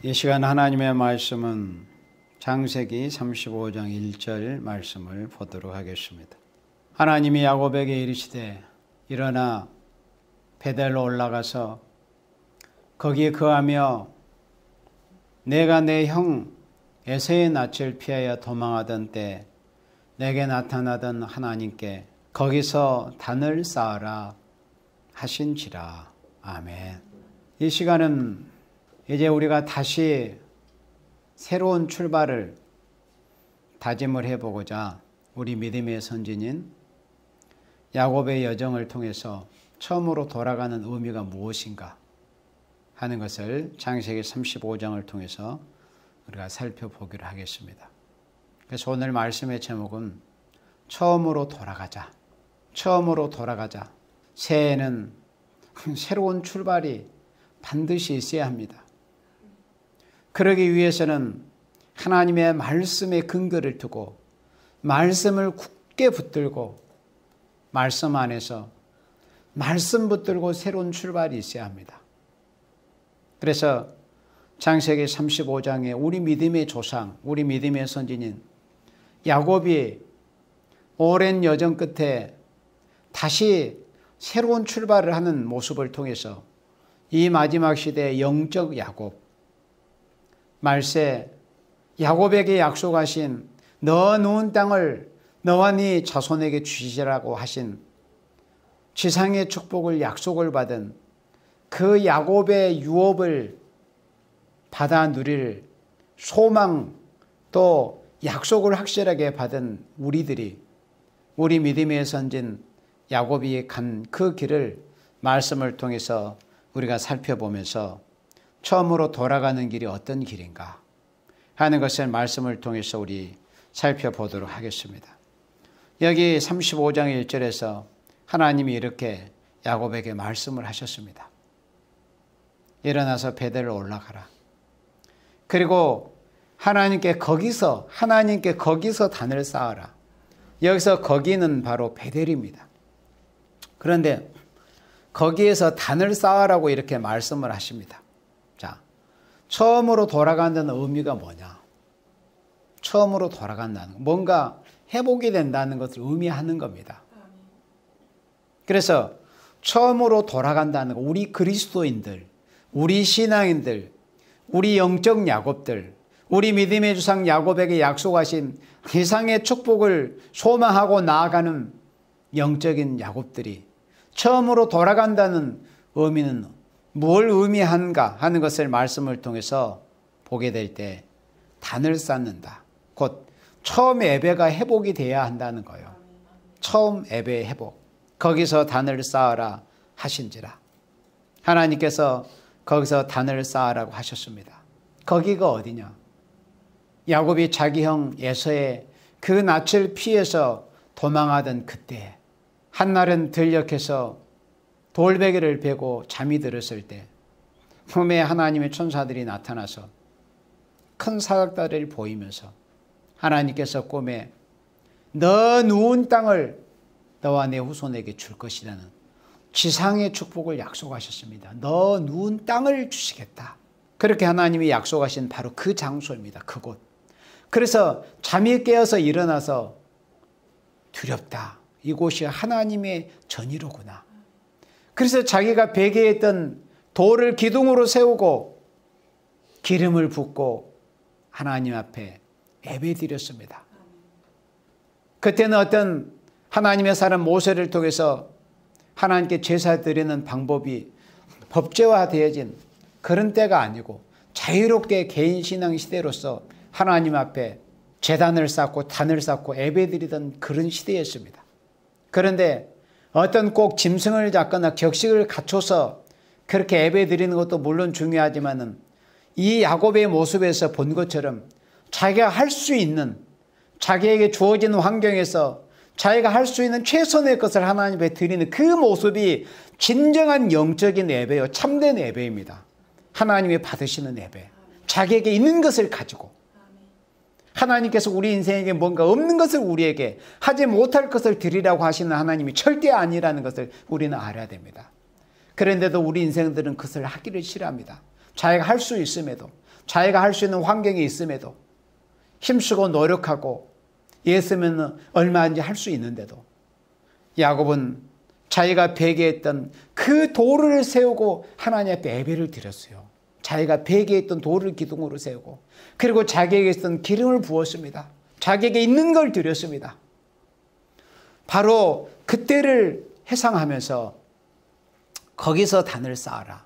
이 시간 하나님의 말씀은 창세기 35장 1절 말씀을 보도록 하겠습니다. 하나님이 야곱에게 이르시되 일어나 베델로 올라가서 거기에 거하며 내가 내 형 에서의 낯을 피하여 도망하던 때 내게 나타나던 하나님께 거기서 단을 쌓아라 하신지라. 아멘. 이 시간은 이제 우리가 다시 새로운 출발을 다짐을 해보고자 우리 믿음의 선진인 야곱의 여정을 통해서 처음으로 돌아가는 의미가 무엇인가 하는 것을 창세기 35장을 통해서 우리가 살펴보기로 하겠습니다. 그래서 오늘 말씀의 제목은 처음으로 돌아가자. 처음으로 돌아가자. 새해에는 새로운 출발이 반드시 있어야 합니다. 그러기 위해서는 하나님의 말씀에 근거를 두고 말씀을 굳게 붙들고 말씀 안에서 말씀 붙들고 새로운 출발이 있어야 합니다. 그래서 창세기 35장에 우리 믿음의 조상, 우리 믿음의 선진인 야곱이 오랜 여정 끝에 다시 새로운 출발을 하는 모습을 통해서 이 마지막 시대의 영적 야곱, 말세 야곱에게 약속하신 너 누운 땅을 너와 네 자손에게 주시라고 하신 지상의 축복을 약속을 받은 그 야곱의 유업을 받아 누릴 소망 또 약속을 확실하게 받은 우리들이 우리 믿음의 선진 야곱이 간 그 길을 말씀을 통해서 우리가 살펴보면서 처음으로 돌아가는 길이 어떤 길인가 하는 것을 말씀을 통해서 우리 살펴보도록 하겠습니다. 여기 35장 1절에서 하나님이 이렇게 야곱에게 말씀을 하셨습니다. 일어나서 베델로 올라가라. 그리고 하나님께 거기서 단을 쌓아라. 여기서 거기는 바로 베델입니다. 그런데 거기에서 단을 쌓아라고 이렇게 말씀을 하십니다. 자, 처음으로 돌아간다는 의미가 뭐냐? 처음으로 돌아간다는 거. 뭔가 회복이 된다는 것을 의미하는 겁니다. 그래서 처음으로 돌아간다는 거, 우리 그리스도인들, 우리 신앙인들, 우리 영적 야곱들, 우리 믿음의 주상 야곱에게 약속하신 세상의 축복을 소망하고 나아가는 영적인 야곱들이 처음으로 돌아간다는 의미는 뭘 의미하는가 하는 것을 말씀을 통해서 보게 될 때 단을 쌓는다. 곧 처음 예배가 회복이 돼야 한다는 거예요. 처음 예배의 회복. 거기서 단을 쌓아라 하신지라. 하나님께서 거기서 단을 쌓아라고 하셨습니다. 거기가 어디냐? 야곱이 자기 형 에서의 그 낯을 피해서 도망하던 그때 한날은 들녘에서 돌베개를 베고 잠이 들었을 때 꿈에 하나님의 천사들이 나타나서 큰 사각다리를 보이면서 하나님께서 꿈에 너 누운 땅을 너와 내 후손에게 줄 것이라는 지상의 축복을 약속하셨습니다. 너 누운 땅을 주시겠다. 그렇게 하나님이 약속하신 바로 그 장소입니다. 그곳. 그래서 잠이 깨어서 일어나서 두렵다. 이곳이 하나님의 전이로구나. 그래서 자기가 베개에 있던 돌을 기둥으로 세우고 기름을 붓고 하나님 앞에 예배드렸습니다. 그때는 어떤 하나님의 사람 모세를 통해서 하나님께 제사 드리는 방법이 법제화되어진 그런 때가 아니고 자유롭게 개인 신앙 시대로서 하나님 앞에 제단을 쌓고 단을 쌓고 예배드리던 그런 시대였습니다. 그런데 어떤 꼭 짐승을 잡거나 격식을 갖춰서 그렇게 예배드리는 것도 물론 중요하지만은 이 야곱의 모습에서 본 것처럼 자기가 할 수 있는 자기에게 주어진 환경에서 자기가 할 수 있는 최선의 것을 하나님 앞에 드리는 그 모습이 진정한 영적인 예배요, 참된 예배입니다. 하나님이 받으시는 예배. 자기에게 있는 것을 가지고 하나님께서 우리 인생에게 뭔가 없는 것을 우리에게 하지 못할 것을 드리라고 하시는 하나님이 절대 아니라는 것을 우리는 알아야 됩니다. 그런데도 우리 인생들은 그것을 하기를 싫어합니다. 자기가 할 수 있음에도 자기가 할 수 있는 환경이 있음에도 힘쓰고 노력하고 애쓰면 얼마든지 할 수 있는데도 야곱은 자기가 베개했던 그 돌을 세우고 하나님 앞에 예배를 드렸어요. 자기가 베개했던 돌을 기둥으로 세우고 그리고 자기에게 있던 기름을 부었습니다. 자기에게 있는 걸 드렸습니다. 바로 그때를 해상하면서 거기서 단을 쌓아라.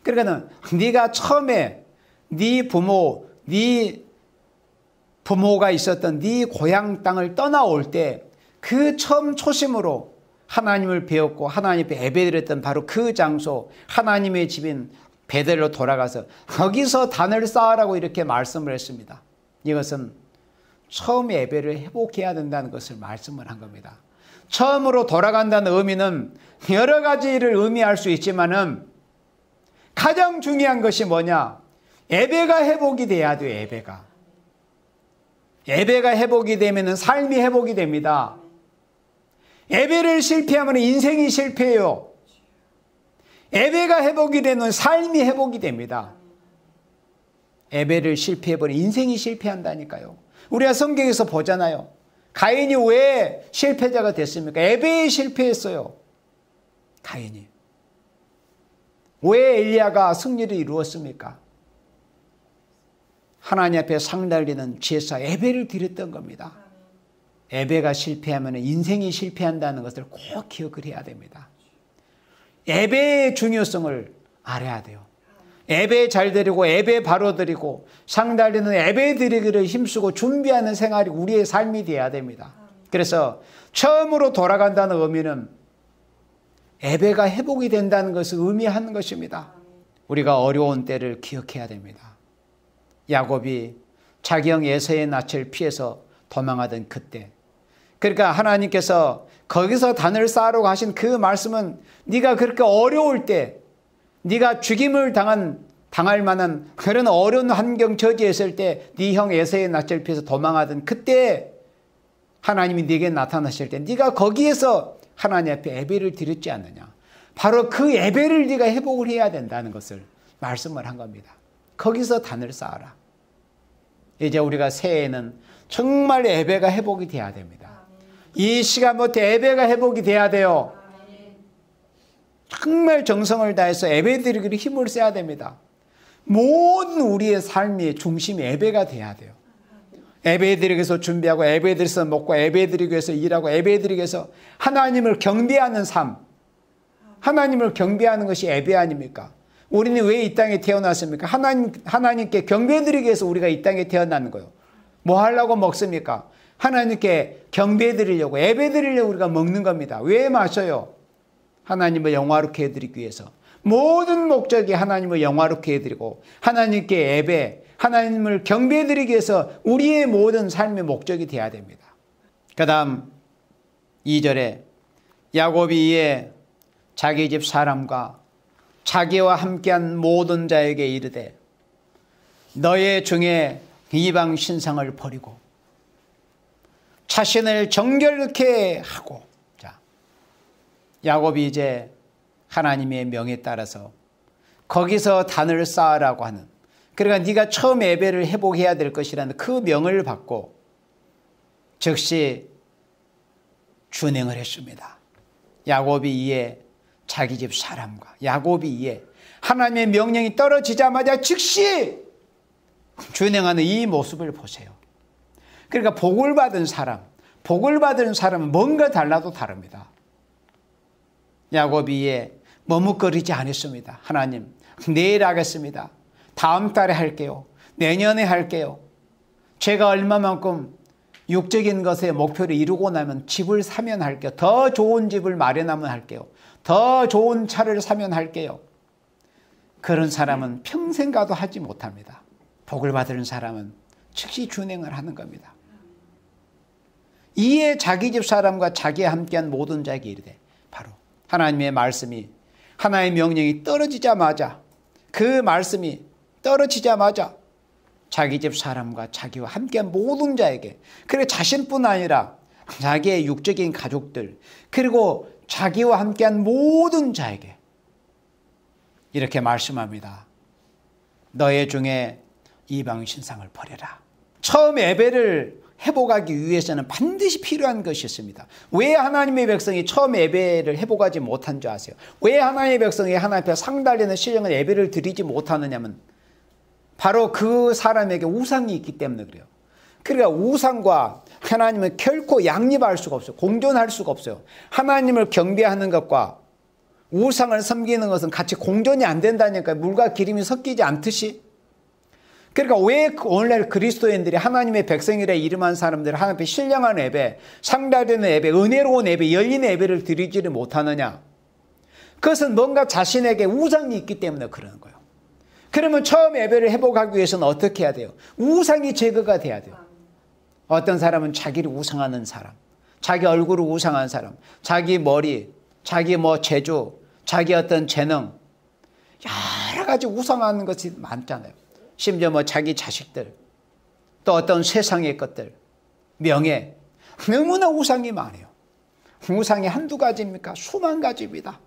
그러니까 네가 처음에 네 부모가 있었던 네 고향 땅을 떠나올 때 그 처음 초심으로 하나님을 배웠고 하나님 앞에 예배드렸던 바로 그 장소 하나님의 집인 베델로 돌아가서 거기서 단을 쌓으라고 이렇게 말씀을 했습니다. 이것은 처음 예배를 회복해야 된다는 것을 말씀을 한 겁니다. 처음으로 돌아간다는 의미는 여러 가지를 의미할 수 있지만은 가장 중요한 것이 뭐냐? 예배가 회복이 돼야 돼요. 예배가 회복이 되면 삶이 회복이 됩니다. 예배를 실패하면 인생이 실패해요. 예배가 회복이 되는 삶이 회복이 됩니다. 예배를 실패해버리면 인생이 실패한다니까요. 우리가 성경에서 보잖아요. 가인이 왜 실패자가 됐습니까? 예배에 실패했어요. 가인이. 왜 엘리야가 승리를 이루었습니까? 하나님 앞에 상달리는 제사 예배를 드렸던 겁니다. 예배가 실패하면 인생이 실패한다는 것을 꼭 기억을 해야 됩니다. 예배의 중요성을 알아야 돼요. 예배 잘 드리고 예배 바로 드리고 상달리는 예배 드리기를 힘쓰고 준비하는 생활이 우리의 삶이 되어야 됩니다. 그래서 처음으로 돌아간다는 의미는 예배가 회복이 된다는 것을 의미하는 것입니다. 우리가 어려운 때를 기억해야 됩니다. 야곱이 자기 형 에서의 낯을 피해서 도망하던 그때, 그러니까 하나님께서 거기서 단을 쌓으라고 하신 그 말씀은 네가 그렇게 어려울 때, 네가 죽임을 당할 만한 그런 어려운 환경 처지에 있을 때 네 형 에서의 낯을 피해서 도망하던 그때 하나님이 네게 나타나실 때 네가 거기에서 하나님 앞에 예배를 드렸지 않느냐. 바로 그 예배를 네가 회복을 해야 된다는 것을 말씀을 한 겁니다. 거기서 단을 쌓아라. 이제 우리가 새해에는 정말 예배가 회복이 돼야 됩니다. 이 시간부터 예배가 회복이 돼야 돼요. 정말 정성을 다해서 예배 드리기를 힘을 써야 됩니다. 모든 우리의 삶의 중심이 예배가 돼야 돼요. 예배 드리기 위해서 준비하고 예배 드리기 위해서 먹고 예배 드리기 위해서 일하고 예배 드리기 위해서 하나님을 경배하는 삶. 하나님을 경배하는 것이 예배 아닙니까? 우리는 왜 이 땅에 태어났습니까? 하나님께 경배 드리기 위해서 우리가 이 땅에 태어나는 거예요. 뭐 하려고 먹습니까? 하나님께 경배 드리려고 예배 드리려고 우리가 먹는 겁니다. 왜 마셔요? 하나님을 영화롭게 해드리기 위해서. 모든 목적이 하나님을 영화롭게 해드리고 하나님께 예배, 하나님을 경배해드리기 위해서 우리의 모든 삶의 목적이 되어야 됩니다. 그 다음 2절에 야곱이 이에 자기 집 사람과 자기와 함께한 모든 자에게 이르되 너의 중에 이방 신상을 버리고 자신을 정결케 하고. 자, 야곱이 이제 하나님의 명에 따라서 거기서 단을 쌓으라고 하는, 그러니까 네가 처음 예배를 회복해야 될 것이라는 그 명을 받고 즉시 준행을 했습니다. 야곱이 이에 자기 집 사람과 야곱이 이에 하나님의 명령이 떨어지자마자 즉시 준행하는 이 모습을 보세요. 그러니까 복을 받은 사람은 뭔가 달라도 다릅니다. 야곱이 이에 머뭇거리지 않았습니다. 하나님, 내일 하겠습니다. 다음 달에 할게요. 내년에 할게요. 제가 얼마만큼 육적인 것의 목표를 이루고 나면 집을 사면 할게요. 더 좋은 집을 마련하면 할게요. 더 좋은 차를 사면 할게요. 그런 사람은 평생 가도 하지 못합니다. 복을 받은 사람은 즉시 준행을 하는 겁니다. 이에 자기 집 사람과 자기와 함께한 모든 자에게 이르되, 바로 하나님의 말씀이, 하나의 명령이 떨어지자마자, 그 말씀이 떨어지자마자 자기 집 사람과 자기와 함께한 모든 자에게, 그리고 자신뿐 아니라 자기의 육적인 가족들, 그리고 자기와 함께한 모든 자에게 이렇게 말씀합니다. 너의 중에 이방 신상을 버려라. 처음 예배를 회복하기 위해서는 반드시 필요한 것이 있습니다. 왜 하나님의 백성이 처음 예배를 회복하지 못한 줄 아세요? 왜 하나님의 백성이 하나님 앞에 상달되는 신령한 예배를 드리지 못하느냐면 바로 그 사람에게 우상이 있기 때문에 그래요. 그러니까 우상과 하나님은 결코 양립할 수가 없어요. 공존할 수가 없어요. 하나님을 경배하는 것과 우상을 섬기는 것은 같이 공존이 안 된다니까요. 물과 기름이 섞이지 않듯이. 그러니까 왜 오늘날 그리스도인들이 하나님의 백성이라 이름한 사람들이 하나님 앞에 신령한 예배, 상달되는 예배, 은혜로운 예배, 열린 예배를 드리지를 못하느냐. 그것은 뭔가 자신에게 우상이 있기 때문에 그러는 거예요. 그러면 처음 예배를 회복하기 위해서는 어떻게 해야 돼요? 우상이 제거가 돼야 돼요. 어떤 사람은 자기를 우상하는 사람, 자기 얼굴을 우상하는 사람, 자기 머리, 자기 재주, 자기 어떤 재능, 여러 가지 우상하는 것이 많잖아요. 심지어 자기 자식들, 또 어떤 세상의 것들, 명예, 너무나 우상이 많아요. 우상이 한두 가지입니까? 수만 가지입니다.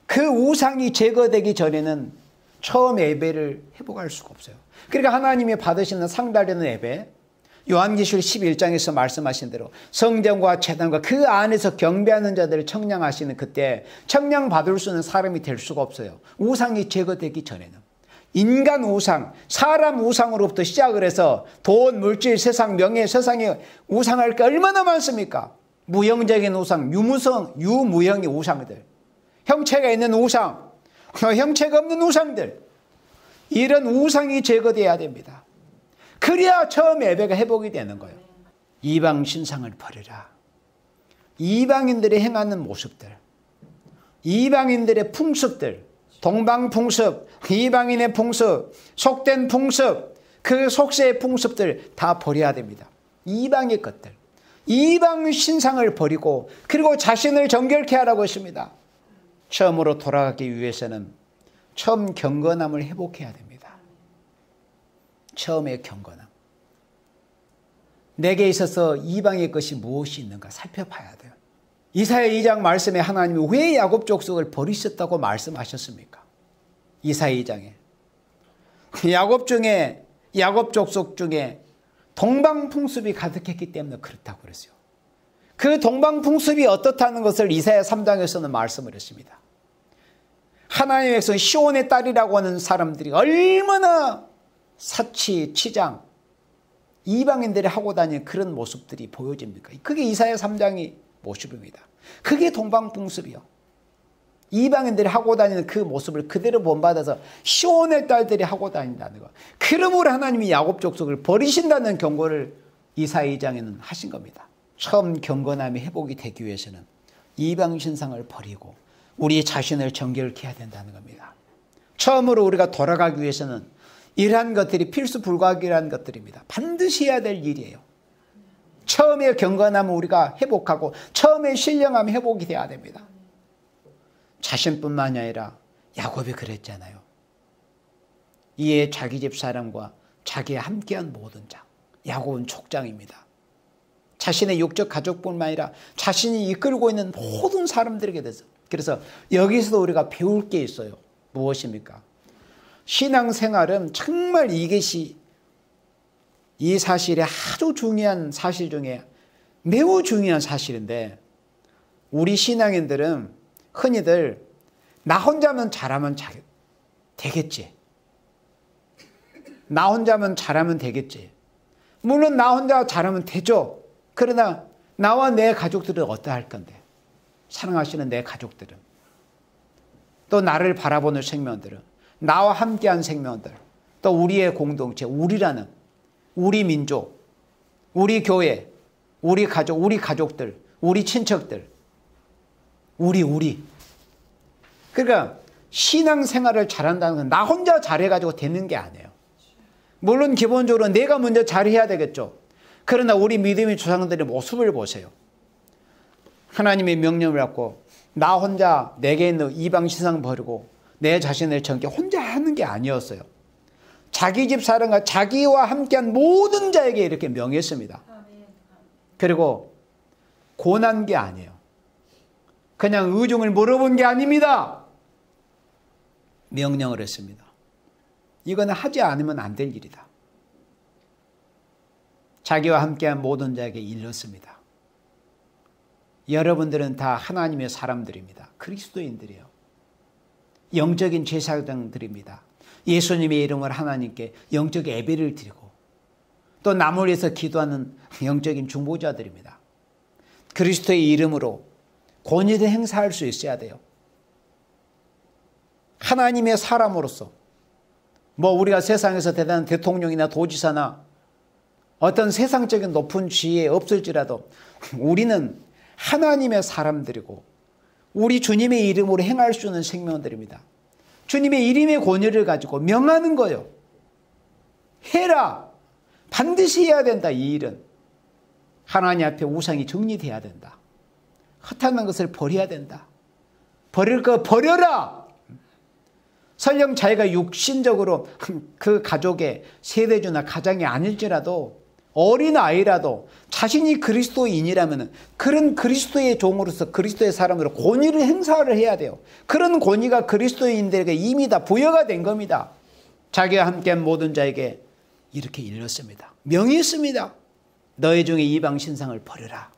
그 우상이 제거되기 전에는 처음 예배를 회복할 수가 없어요. 그러니까 하나님이 받으시는 상달되는 예배, 요한계시록 11장에서 말씀하신 대로 성전과 제단과 그 안에서 경배하는 자들을 청량하시는 그때 청량받을 수 있는 사람이 될 수가 없어요. 우상이 제거되기 전에는. 인간 우상, 사람 우상으로부터 시작을 해서 돈, 물질, 세상, 명예, 세상에 우상할 게 얼마나 많습니까? 무형적인 우상, 유무형의 우상들, 형체가 있는 우상, 형체가 없는 우상들, 이런 우상이 제거돼야 됩니다. 그래야 처음 예배가 회복이 되는 거예요. 이방 신상을 버리라. 이방인들이 행하는 모습들, 이방인들의 풍습들, 동방 풍습, 이방인의 풍습, 속된 풍습, 그 속세의 풍습들 다 버려야 됩니다. 이방의 것들, 이방 신상을 버리고 그리고 자신을 정결케 하라고 했습니다. 처음으로 돌아가기 위해서는 처음 경건함을 회복해야 됩니다. 처음의 경건함. 내게 있어서 이방의 것이 무엇이 있는가 살펴봐야 돼요. 이사야 2장 말씀에 하나님이 왜 야곱 족속을 버리셨다고 말씀하셨습니까? 이사야 2장에 야곱 족속 중에 동방 풍습이 가득했기 때문에 그렇다고 그랬어요. 그 동방 풍습이 어떻다는 것을 이사야 3장에서는 말씀을 했습니다. 하나님의 백성 시온의 딸이라고 하는 사람들이 얼마나 사치, 치장, 이방인들이 하고 다니는 그런 모습들이 보여집니까? 그게 이사야 3장의 모습입니다. 그게 동방풍습이요. 이방인들이 하고 다니는 그 모습을 그대로 본받아서 시온의 딸들이 하고 다닌다는 것. 그러므로 하나님이 야곱 족속을 버리신다는 경고를 이사야 2장에는 하신 겁니다. 처음 경건함이 회복이 되기 위해서는 이방 신상을 버리고 우리 자신을 정결케 해야 된다는 겁니다. 처음으로 우리가 돌아가기 위해서는 이러한 것들이 필수 불가결한 것들입니다. 반드시 해야 될 일이에요. 처음에 경건함을 우리가 회복하고 처음에 신령함이 회복이 돼야 됩니다. 자신뿐만이 아니라 야곱이 그랬잖아요. 이에 자기 집 사람과 자기와 함께한 모든 장. 야곱은 족장입니다. 자신의 육적 가족뿐만 아니라 자신이 이끌고 있는 모든 사람들에게 대해서. 그래서 여기서도 우리가 배울 게 있어요. 무엇입니까? 신앙생활은 정말 이것이 이 사실이 아주 중요한 사실 중에 매우 중요한 사실인데 우리 신앙인들은 흔히들 나 혼자면 잘하면 되겠지. 나 혼자면 잘하면 되겠지. 물론 나 혼자 잘하면 되죠. 그러나 나와 내 가족들은 어떠할 건데? 사랑하시는 내 가족들은 또 나를 바라보는 생명들은 나와 함께한 생명들 또 우리의 공동체 우리라는 우리 민족 우리 교회 우리 가족 우리 가족들 우리 친척들 우리 그러니까 신앙생활을 잘한다는 건 나 혼자 잘해가지고 되는 게 아니에요. 물론 기본적으로 내가 먼저 잘해야 되겠죠. 그러나 우리 믿음의 조상들의 모습을 보세요. 하나님의 명령을 받고 나 혼자 내게 있는 이방 신상 버리고 내 자신을 정결 혼자 하는 게 아니었어요. 자기 집 사람과 자기와 함께한 모든 자에게 이렇게 명했습니다. 그리고 고난 게 아니에요. 그냥 의중을 물어본 게 아닙니다. 명령을 했습니다. 이거는 하지 않으면 안 될 일이다. 자기와 함께한 모든 자에게 일렀습니다. 여러분들은 다 하나님의 사람들입니다. 그리스도인들이에요. 영적인 제사장들입니다. 예수님의 이름을 하나님께 영적 예배를 드리고 또 남을 위해서 기도하는 영적인 중보자들입니다. 그리스도의 이름으로 권위를 행사할 수 있어야 돼요. 하나님의 사람으로서 우리가 세상에서 대단한 대통령이나 도지사나 어떤 세상적인 높은 지위에 없을지라도 우리는 하나님의 사람들이고 우리 주님의 이름으로 행할 수 있는 생명들입니다. 주님의 이름의 권위를 가지고 명하는 거예요. 해라. 반드시 해야 된다. 이 일은 하나님 앞에 우상이 정리돼야 된다. 허탄한 것을 버려야 된다. 버릴 거 버려라. 설령 자기가 육신적으로 그 가족의 세대주나 가장이 아닐지라도 어린아이라도 자신이 그리스도인이라면 그런 그리스도의 종으로서 그리스도의 사람으로 권위를 행사를 해야 돼요. 그런 권위가 그리스도인들에게 이미 다 부여가 된 겁니다. 자기와 함께한 모든 자에게 이렇게 일렀습니다. 명했습니다. 너희 중에 이방 신상을 버려라.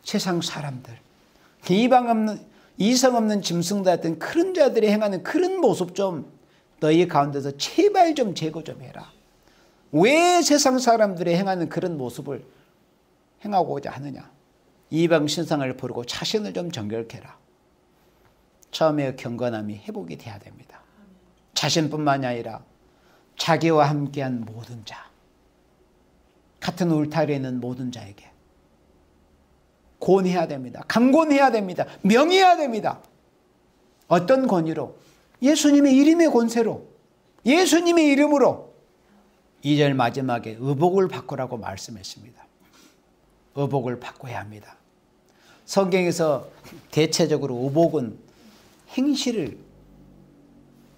세상 사람들, 이성 없는 짐승들 같은 그런 자들이 행하는 그런 모습 좀 너희 가운데서 제발 좀 제거 좀 해라. 왜 세상 사람들이 행하는 그런 모습을 행하고자 하느냐. 이방 신상을 버리고 자신을 좀 정결케 해라. 처음에 경건함이 회복이 돼야 됩니다. 자신뿐만이 아니라 자기와 함께한 모든 자, 같은 울타리에 있는 모든 자에게 권해야 됩니다. 강권해야 됩니다. 명해야 됩니다. 어떤 권위로? 예수님의 이름의 권세로, 예수님의 이름으로. 2절 마지막에 의복을 바꾸라고 말씀했습니다. 의복을 바꿔야 합니다. 성경에서 대체적으로 의복은 행실을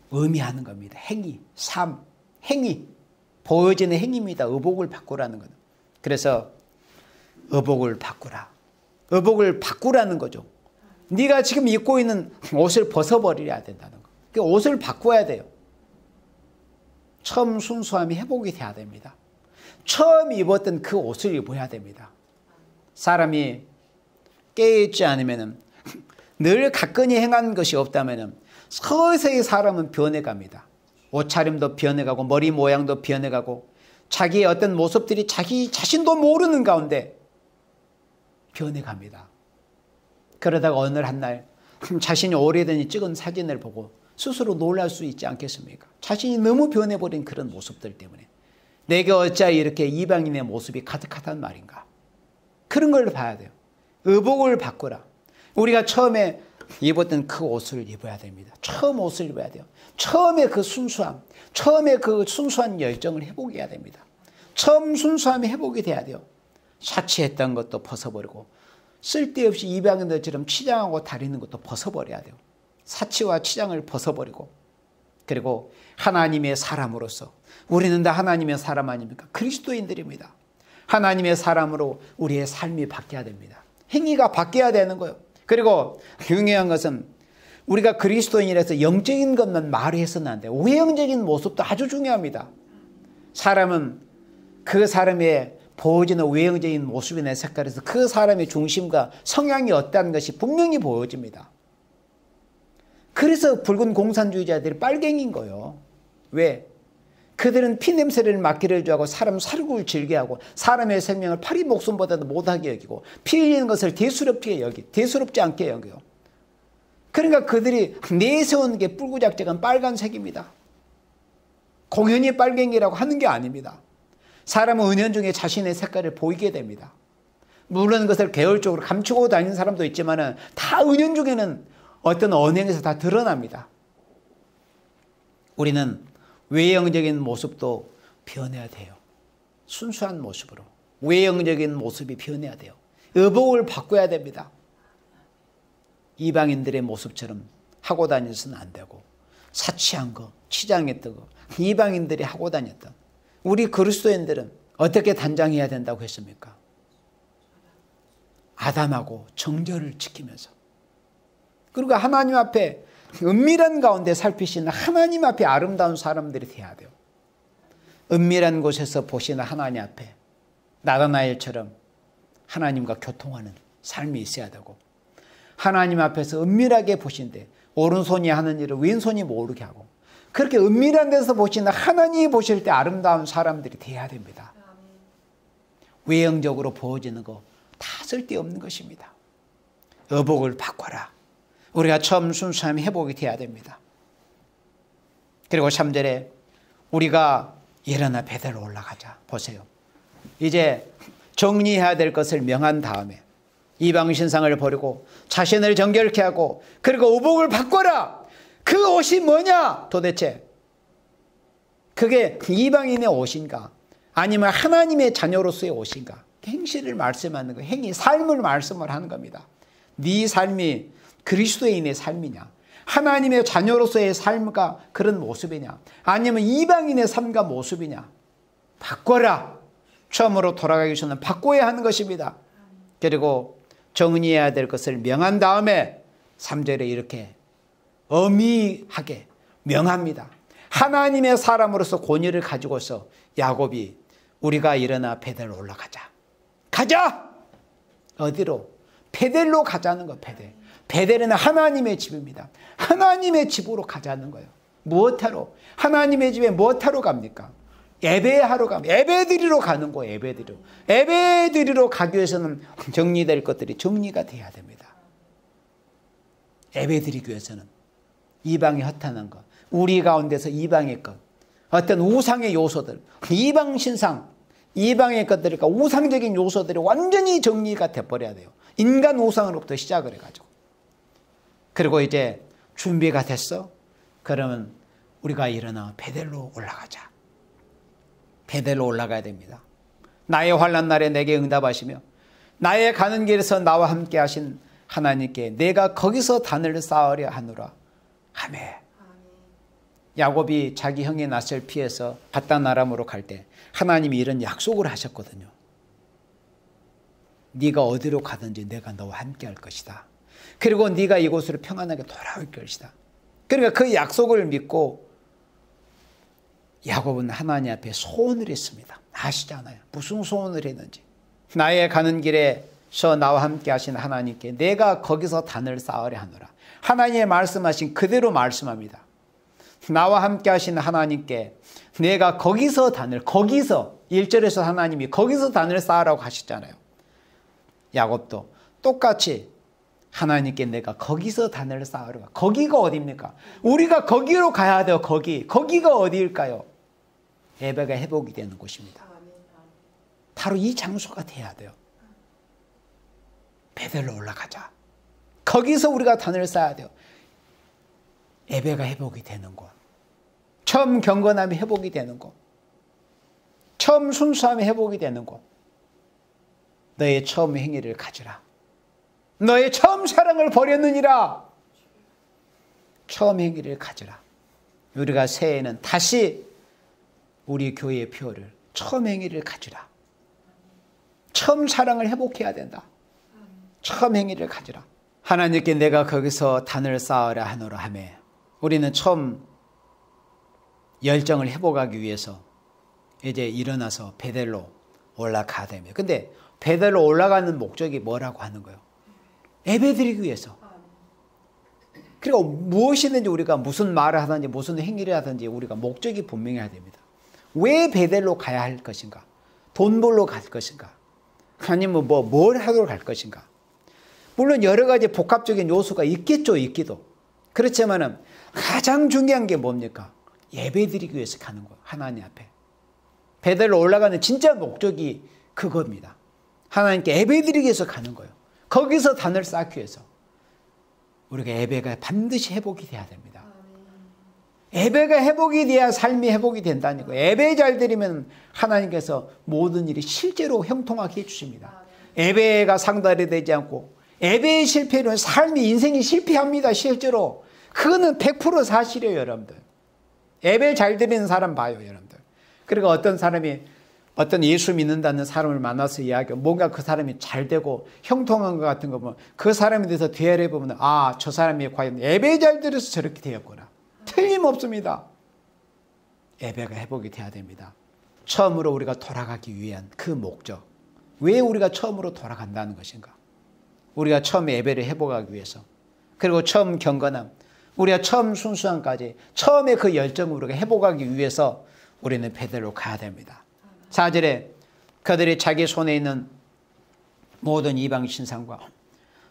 의미하는 겁니다. 행위, 삶, 행위, 보여지는 행위입니다. 의복을 바꾸라는 것. 그래서 의복을 바꾸라. 의복을 바꾸라는 거죠. 네가 지금 입고 있는 옷을 벗어버려야 된다는 거. 그 옷을 바꿔야 돼요. 처음 순수함이 회복이 돼야 됩니다. 처음 입었던 그 옷을 입어야 됩니다. 사람이 깨어있지 않으면, 늘 가끔히 행한 것이 없다면 서서히 사람은 변해갑니다. 옷차림도 변해가고 머리 모양도 변해가고 자기의 어떤 모습들이 자기 자신도 모르는 가운데 변해갑니다. 그러다가 어느 한날 자신이 오래전에 찍은 사진을 보고 스스로 놀랄 수 있지 않겠습니까? 자신이 너무 변해버린 그런 모습들 때문에 내게 어찌하여 이렇게 이방인의 모습이 가득하단 말인가. 그런 걸 봐야 돼요. 의복을 바꾸라. 우리가 처음에 입었던 그 옷을 입어야 됩니다. 처음 옷을 입어야 돼요. 처음에 그 순수함, 처음에 그 순수한 열정을 회복해야 됩니다. 처음 순수함이 회복이 돼야 돼요. 사치했던 것도 벗어버리고 쓸데없이 이방인들처럼 치장하고 다니는 것도 벗어버려야 돼요. 사치와 치장을 벗어버리고, 그리고 하나님의 사람으로서, 우리는 다 하나님의 사람 아닙니까? 그리스도인들입니다. 하나님의 사람으로 우리의 삶이 바뀌어야 됩니다. 행위가 바뀌어야 되는 거예요. 그리고 중요한 것은 우리가 그리스도인이라서 영적인 것만 말해서는 안 돼요. 외형적인 모습도 아주 중요합니다. 사람은 그 사람의 보여지는 외형적인 모습이나 색깔에서 그 사람의 중심과 성향이 어떠한 것이 분명히 보여집니다. 그래서 붉은 공산주의자들이 빨갱이인 거예요. 왜? 그들은 피냄새를 맡기를 좋아하고 사람 살육을 즐겨하고 사람의 생명을 파리 목숨보다도 못하게 여기고 피 흘리는 것을 대수롭지 않게 여겨요. 그러니까 그들이 내세우는 게 뿔구작작한 빨간색입니다. 공연히 빨갱이라고 하는 게 아닙니다. 사람은 은연중에 자신의 색깔을 보이게 됩니다. 물론 그것을 계율적으로 감추고 다니는 사람도 있지만 다 은연중에는 어떤 언행에서 다 드러납니다. 우리는 외형적인 모습도 변해야 돼요. 순수한 모습으로 외형적인 모습이 변해야 돼요. 의복을 바꿔야 됩니다. 이방인들의 모습처럼 하고 다녀서는 안 되고, 사치한 거, 치장했던 거, 이방인들이 하고 다녔던, 우리 그리스도인들은 어떻게 단장해야 된다고 했습니까? 아담하고 정절을 지키면서, 그리고 하나님 앞에 은밀한 가운데 살피시는 하나님 앞에 아름다운 사람들이 되어야 돼요. 은밀한 곳에서 보시는 하나님 앞에 나다나엘처럼 하나님과 교통하는 삶이 있어야 되고, 하나님 앞에서 은밀하게 보신데 오른손이 하는 일을 왼손이 모르게 하고, 그렇게 은밀한 데서 보시는 하나님이 보실 때 아름다운 사람들이 되어야 됩니다. 외형적으로 보여지는 거 다 쓸데없는 것입니다. 의복을 바꿔라. 우리가 처음 순수함 회복이 되어야 됩니다. 그리고 3절에 우리가 일어나 베델로 올라가자. 보세요. 이제 정리해야 될 것을 명한 다음에 이방 신상을 버리고 자신을 정결케 하고, 그리고 의복을 바꿔라. 그 옷이 뭐냐 도대체? 그게 이방인의 옷인가, 아니면 하나님의 자녀로서의 옷인가? 행실을 말씀하는 거예요. 행위, 삶을 말씀을 하는 겁니다. 네 삶이 그리스도인의 삶이냐, 하나님의 자녀로서의 삶과 그런 모습이냐, 아니면 이방인의 삶과 모습이냐? 바꿔라. 처음으로 돌아가기 전에 바꿔야 하는 것입니다. 그리고 정리해야 될 것을 명한 다음에 3절에 이렇게 엄히하게 명합니다. 하나님의 사람으로서 권위를 가지고서 야곱이 우리가 일어나 베델로 올라가자. 가자! 어디로? 베델로 가자는 거예요. 베델은 하나님의 집입니다. 하나님의 집으로 가자는 거예요. 무엇하러? 하나님의 집에 무엇하러 갑니까? 예배하러 갑니다. 예배드리러 가는 거예요. 예배드리러 가기 위해서는 정리될 것들이 정리가 돼야 됩니다. 예배드리기 위해서는 이방이 허탄한 것, 우리 가운데서 이방의 것, 어떤 우상의 요소들, 이방 신상, 이방의 것들과 우상적인 요소들이 완전히 정리가 돼버려야 돼요. 인간 우상으로부터 시작을 해가지고. 그리고 이제 준비가 됐어? 그러면 우리가 일어나 베델로 올라가자. 베델로 올라가야 됩니다. 나의 환난 날에 내게 응답하시며 나의 가는 길에서 나와 함께 하신 하나님께 내가 거기서 단을 쌓으려 하노라 하매. 야곱이 자기 형의 낯을 피해서 바단 아람으로 갈 때 하나님이 이런 약속을 하셨거든요. 네가 어디로 가든지 내가 너와 함께 할 것이다. 그리고 네가 이곳으로 평안하게 돌아올 것이다. 그러니까 그 약속을 믿고 야곱은 하나님 앞에 소원을 했습니다. 아시잖아요. 무슨 소원을 했는지. 나의 가는 길에서 나와 함께 하신 하나님께 내가 거기서 단을 쌓으려 하노라. 하나님의 말씀하신 그대로 말씀합니다. 나와 함께 하신 하나님께 내가 거기서 단을, 거기서 1절에서 하나님이 거기서 단을 쌓으라고 하셨잖아요. 야곱도 똑같이 하나님께 내가 거기서 단을 쌓으러 가. 거기가 어디입니까? 우리가 거기로 가야 돼요. 거기가 어디일까요? 예배가 회복이 되는 곳입니다. 바로 이 장소가 돼야 돼요. 베델로 올라가자. 거기서 우리가 단을 쌓아야 돼요. 예배가 회복이 되는 곳, 처음 경건함이 회복이 되는 곳, 처음 순수함이 회복이 되는 곳. 너의 처음 행위를 가지라. 너의 처음 사랑을 버렸느니라. 처음 행위를 가지라. 우리가 새해에는 다시 우리 교회의 표를 처음 행위를 가지라. 처음 사랑을 회복해야 된다. 처음 행위를 가지라. 하나님께 내가 거기서 단을 쌓으라 하노라 하며 우리는 처음 열정을 회복하기 위해서 이제 일어나서 베델로 올라가야 됩니다. 근데 베델로 올라가는 목적이 뭐라고 하는 거예요? 예배드리기 위해서. 그리고 무엇이든지 우리가 무슨 말을 하든지 무슨 행위를 하든지 우리가 목적이 분명해야 됩니다. 왜 베델로 가야 할 것인가? 돈 벌러 갈 것인가? 아니면 뭘 하러 갈 것인가? 물론 여러 가지 복합적인 요소가 있겠죠. 있기도. 그렇지만은 가장 중요한 게 뭡니까? 예배드리기 위해서 가는 거예요. 하나님 앞에. 베델로 올라가는 진짜 목적이 그겁니다. 하나님께 예배드리기 위해서 가는 거예요. 거기서 단을 쌓기 위해서. 우리가 예배가 반드시 회복이 돼야 됩니다. 예배가 회복이 돼야 삶이 회복이 된다는 거예요. 예배 잘 드리면 하나님께서 모든 일이 실제로 형통하게 해주십니다. 예배가 상달이 되지 않고 예배의 실패는 삶이 인생이 실패합니다. 실제로. 그거는 100% 사실이에요. 여러분들. 예배 잘 드리는 사람 봐요. 여러분들. 그리고 어떤 사람이 어떤 예수 믿는다는 사람을 만나서 이야기하고 뭔가 그 사람이 잘 되고 형통한 것 같은 거 보면 그 사람에 대해서 되뇌어 보면 아, 저 사람이 과연 예배 잘 드려서 저렇게 되었구나. 틀림없습니다. 예배가 회복이 돼야 됩니다. 처음으로 우리가 돌아가기 위한 그 목적. 왜 우리가 처음으로 돌아간다는 것인가? 우리가 처음 예배를 회복하기 위해서. 그리고 처음 경건함. 우리가 처음 순수함까지 처음에 그 열정을 우리가 회복하기 위해서 우리는 베들로 가야 됩니다. 4절에 그들이 자기 손에 있는 모든 이방 신상과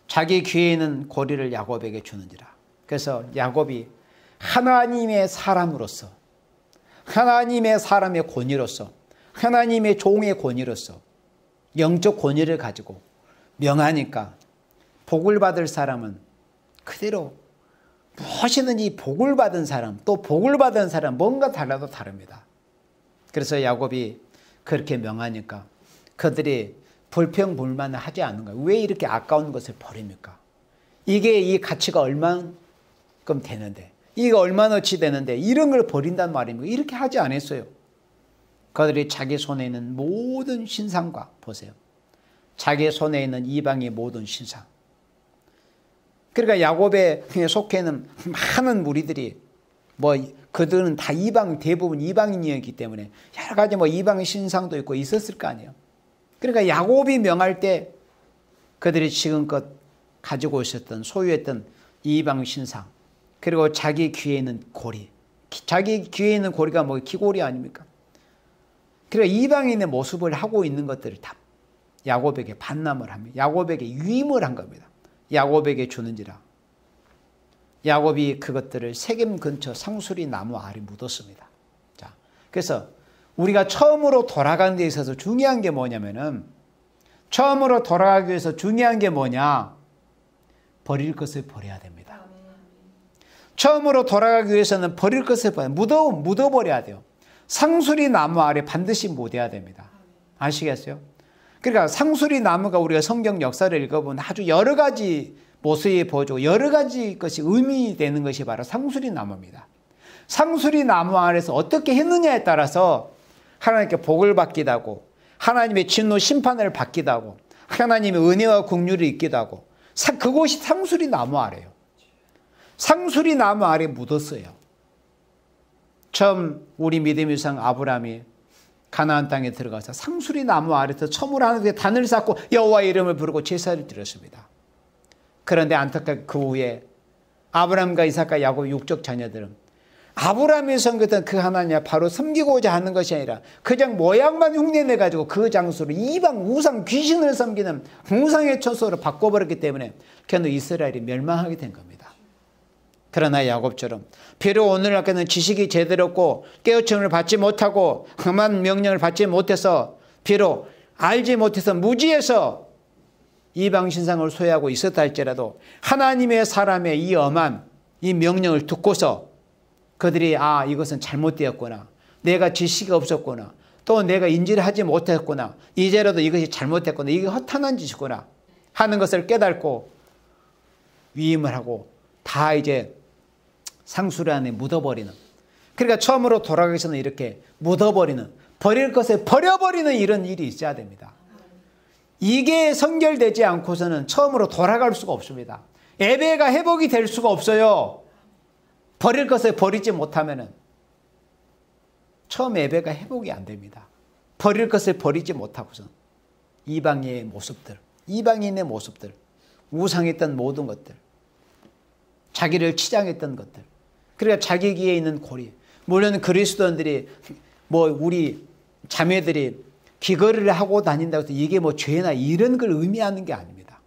자기 귀에 있는 고리를 야곱에게 주는지라. 그래서 야곱이 하나님의 사람으로서 하나님의 사람의 권위로서 하나님의 종의 권위로서 영적 권위를 가지고 명하니까 복을 받을 사람은 그대로 무엇이든지 복을 받은 사람 또 복을 받은 사람 뭔가 달라도 다릅니다. 그래서 야곱이 그렇게 명하니까 그들이 불평불만을 하지 않는 거예요. 왜 이렇게 아까운 것을 버립니까? 이게 이 가치가 얼만큼 되는데 이게 얼마나치 되는데 이런 걸 버린단 말입니까? 이렇게 하지 않았어요. 그들이 자기 손에 있는 모든 신상과 보세요. 자기 손에 있는 이방의 모든 신상. 그러니까 야곱에 속해 있는 많은 무리들이 그들은 다 대부분 이방인이었기 때문에 여러 가지 이방 신상도 있고 있었을 거 아니에요. 그러니까 야곱이 명할 때 그들이 지금껏 가지고 있었던 소유했던 이방 신상 그리고 자기 귀에 있는 고리. 자기 귀에 있는 고리가 귀고리 아닙니까? 그러니까 이방인의 모습을 하고 있는 것들을 다 야곱에게 반납을 합니다. 야곱에게 유임을 한 겁니다. 야곱에게 주는지라. 야곱이 그것들을 세겜 근처 상수리 나무 아래 묻었습니다. 자, 그래서 우리가 처음으로 돌아가는 데 있어서 중요한 게 뭐냐면은 처음으로 돌아가기 위해서 중요한 게 뭐냐? 버릴 것을 버려야 됩니다. 처음으로 돌아가기 위해서는 버릴 것을 묻어버려야 돼요. 상수리 나무 아래 반드시 묻어야 됩니다. 아시겠어요? 그러니까 상수리 나무가 우리가 성경 역사를 읽어보면 아주 여러 가지 모습이 보여주고 여러 가지 것이 의미되는 것이 바로 상수리 나무입니다. 상수리 나무 아래서 어떻게 했느냐에 따라서 하나님께 복을 받기도 하고 하나님의 진노 심판을 받기도 하고 하나님의 은혜와 긍휼을 입기도 하고 그곳이 상수리 나무 아래예요. 상수리 나무 아래 묻었어요. 처음 우리 믿음의 상 아브라함이 가나안 땅에 들어가서 상수리 나무 아래서 처음으로 하나님께 단을 쌓고 여호와의 이름을 부르고 제사를 드렸습니다. 그런데 안타깝게 그 후에 아브라함과 이삭과 야곱 육적 자녀들은 아브라함이 섬겼던 그 하나님 바로 섬기고자 하는 것이 아니라 그냥 모양만 흉내내가지고 그 장소를 이방 우상 귀신을 섬기는 우상의 처소로 바꿔버렸기 때문에 그는 이스라엘이 멸망하게 된 겁니다. 그러나 야곱처럼 비록 오늘날까지는 지식이 제대로 없고 깨우침을 받지 못하고 험한 명령을 받지 못해서 비록 알지 못해서 무지해서 이방 신상을 소유하고 있었다 할지라도 하나님의 사람의 이 엄한 이 명령을 듣고서 그들이 이것은 잘못되었구나. 내가 지식이 없었구나. 또 내가 인지를 하지 못했구나. 이제라도 이것이 잘못됐구나. 이게 허탄한 짓이구나 하는 것을 깨닫고 위임을 하고 다 이제 상수리 안에 묻어버리는. 그러니까 처음으로 돌아가기 전에 이렇게 묻어버리는, 버릴 것을 버려버리는 이런 일이 있어야 됩니다. 이게 성결되지 않고서는 처음으로 돌아갈 수가 없습니다. 예배가 회복이 될 수가 없어요. 버릴 것을 버리지 못하면은 처음 예배가 회복이 안 됩니다. 버릴 것을 버리지 못하고서는 이방의 모습들, 이방인의 모습들, 우상했던 모든 것들, 자기를 치장했던 것들, 그러니까 자기 귀에 있는 고리. 물론 그리스도인들이 우리 자매들이 귀걸이를 하고 다닌다고 해서 이게 죄나 이런 걸 의미하는 게 아닙니다.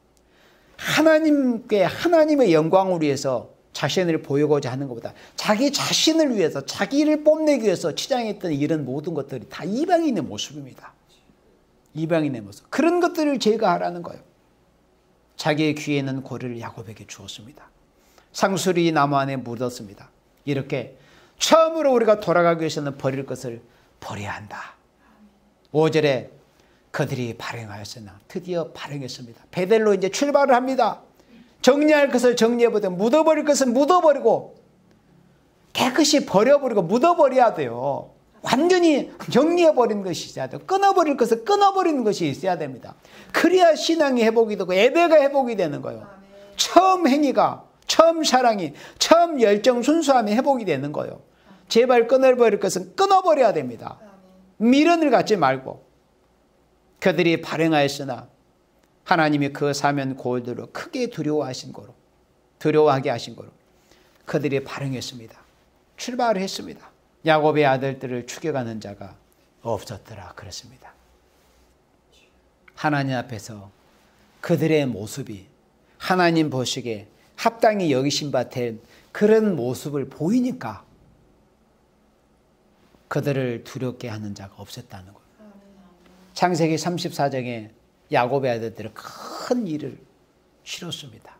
하나님의 영광을 위해서 자신을 보이고자 하는 것보다 자기 자신을 위해서 자기를 뽐내기 위해서 치장했던 이런 모든 것들이 다 이방인의 모습입니다. 이방인의 모습. 그런 것들을 제거하라는 거예요. 자기의 귀에 있는 고리를 야곱에게 주었습니다. 상수리 나무 안에 묻었습니다. 이렇게 처음으로 우리가 돌아가기 위해서는 버릴 것을 버려야 한다. 5절에 그들이 발행하였으나 드디어 발행했습니다. 베델로 이제 출발을 합니다. 정리할 것을 정리해보되 묻어버릴 것은 묻어버리고 깨끗이 버려버리고 묻어버려야 돼요. 완전히 정리해버리는 것이 있어야 돼요. 끊어버릴 것을 끊어버리는 것이 있어야 됩니다. 그래야 신앙이 회복이 되고 예배가 회복이 되는 거예요. 처음 행위가, 처음 사랑이, 처음 열정 순수함이 회복이 되는 거예요. 제발 끊어버릴 것은 끊어버려야 됩니다. 미련을 갖지 말고. 그들이 발행하였으나 하나님이 그 사면 고들로 크게 두려워하게 하신 거로 그들이 발행했습니다. 출발을 했습니다. 야곱의 아들들을 죽여가는 자가 없었더라 그랬습니다. 하나님 앞에서 그들의 모습이 하나님 보시기에 합당히 여기신 바 된 그런 모습을 보이니까 그들을 두렵게 하는 자가 없었다는 거예요. 창세기 34장에 야곱의 아들들은 큰 일을 치렀습니다.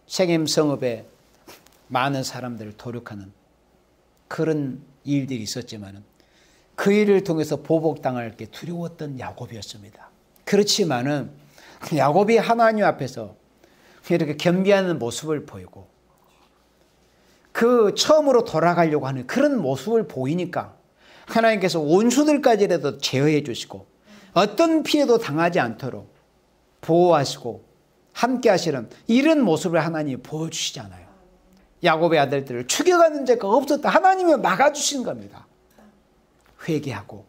세겜 성읍에 많은 사람들을 도륙하는 그런 일들이 있었지만 그 일을 통해서 보복당할 게 두려웠던 야곱이었습니다. 그렇지만은 야곱이 하나님 앞에서 이렇게 겸비하는 모습을 보이고 그 처음으로 돌아가려고 하는 그런 모습을 보이니까 하나님께서 원수들까지라도 제어해 주시고 어떤 피해도 당하지 않도록 보호하시고 함께 하시는 이런 모습을 하나님이 보여주시잖아요. 야곱의 아들들을 죽여가는 자가 없었다. 하나님이 막아주신 겁니다. 회개하고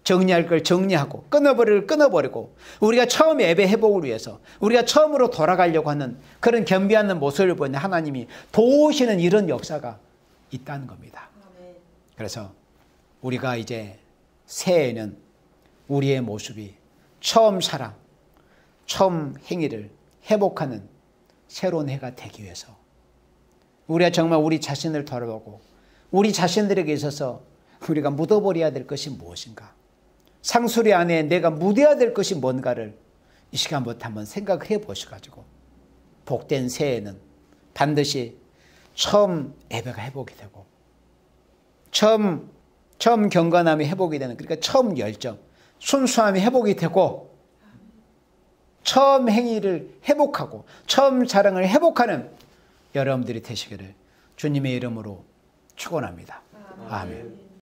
정리할 걸 정리하고 끊어버릴 걸 끊어버리고 우리가 처음 예배 회복을 위해서 우리가 처음으로 돌아가려고 하는 그런 겸비하는 모습을 보이는 하나님이 도우시는 이런 역사가 있다는 겁니다. 그래서 우리가 이제 새해에는 우리의 모습이 처음 사랑, 처음 행위를 회복하는 새로운 해가 되기 위해서 우리가 정말 우리 자신을 돌아보고 우리 자신들에게 있어서 우리가 묻어버려야 될 것이 무엇인가, 상수리 안에 내가 묻어야 될 것이 뭔가를 이 시간부터 한번 생각을 해보셔가지고 복된 새해에는 반드시 처음 예배가 회복이 되고 처음 경건함이 회복이 되는, 그러니까 처음 열정, 순수함이 회복이 되고 처음 행위를 회복하고 처음 사랑을 회복하는 여러분들이 되시기를 주님의 이름으로 축원합니다. 아멘.